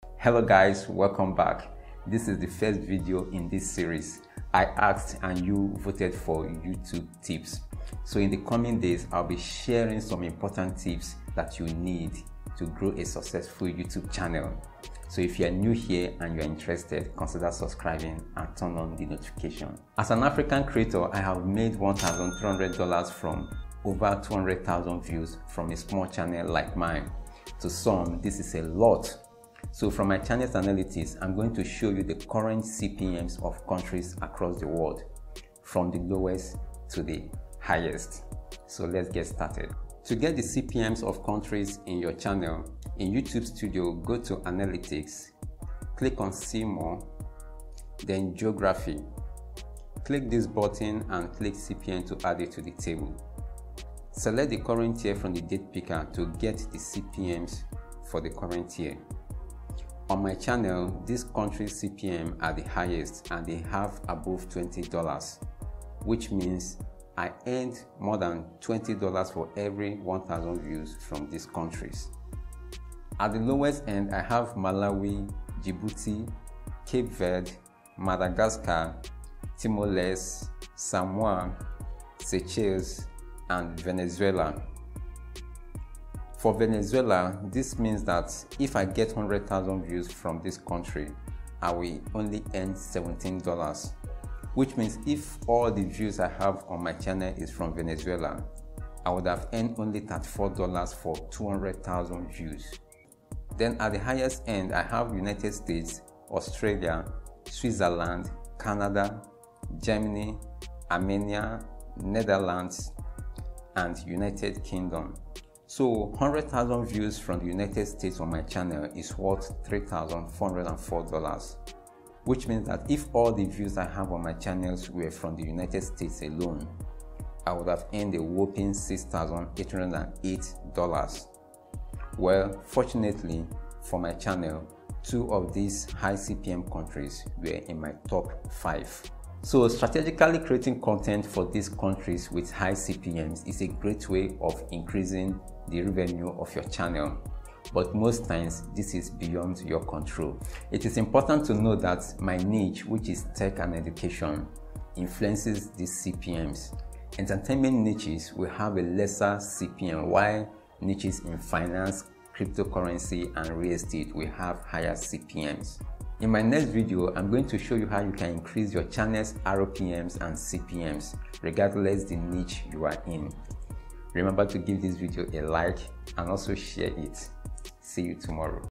Hello guys, welcome back. This is the first video in this series. I asked and you voted for YouTube tips. So in the coming days, I'll be sharing some important tips that you need to grow a successful YouTube channel. So if you're new here and you're interested, consider subscribing and turn on the notification. As an African creator, I have made $1,300 from over 200,000 views from a small channel like mine. To some, this is a lot. So from my channel's analytics, I'm going to show you the current CPMs of countries across the world, from the lowest to the highest. So let's get started. To get the CPMs of countries in your channel, in YouTube Studio, go to Analytics, click on See More, then Geography. Click this button and click CPM to add it to the table. Select the current year from the date picker to get the CPMs for the current year. On my channel, this country's CPM are the highest and they have above $20, which means I earned more than $20 for every 1,000 views from these countries. At the lowest end, I have Malawi, Djibouti, Cape Verde, Madagascar, Timor-Leste, Samoa, Seychelles, and Venezuela. For Venezuela, this means that if I get 100,000 views from this country, I will only earn $17. Which means if all the views I have on my channel is from Venezuela, I would have earned only $34 for 200,000 views. Then at the highest end, I have United States, Australia, Switzerland, Canada, Germany, Armenia, Netherlands, and United Kingdom. So 100,000 views from the United States on my channel is worth $3,404, which means that if all the views I have on my channels were from the United States alone, I would have earned a whopping $6,808. Well, fortunately for my channel, 2 of these high CPM countries were in my top 5. So strategically creating content for these countries with high CPMs is a great way of increasing the revenue of your channel. But most times, this is beyond your control. It is important to know that my niche, which is tech and education, influences these CPMs. Entertainment niches will have a lesser CPM, while niches in finance, cryptocurrency, and real estate will have higher CPMs. In my next video, I'm going to show you how you can increase your channel's RPMs and CPMs, regardless the niche you are in. Remember to give this video a like and also share it. See you tomorrow.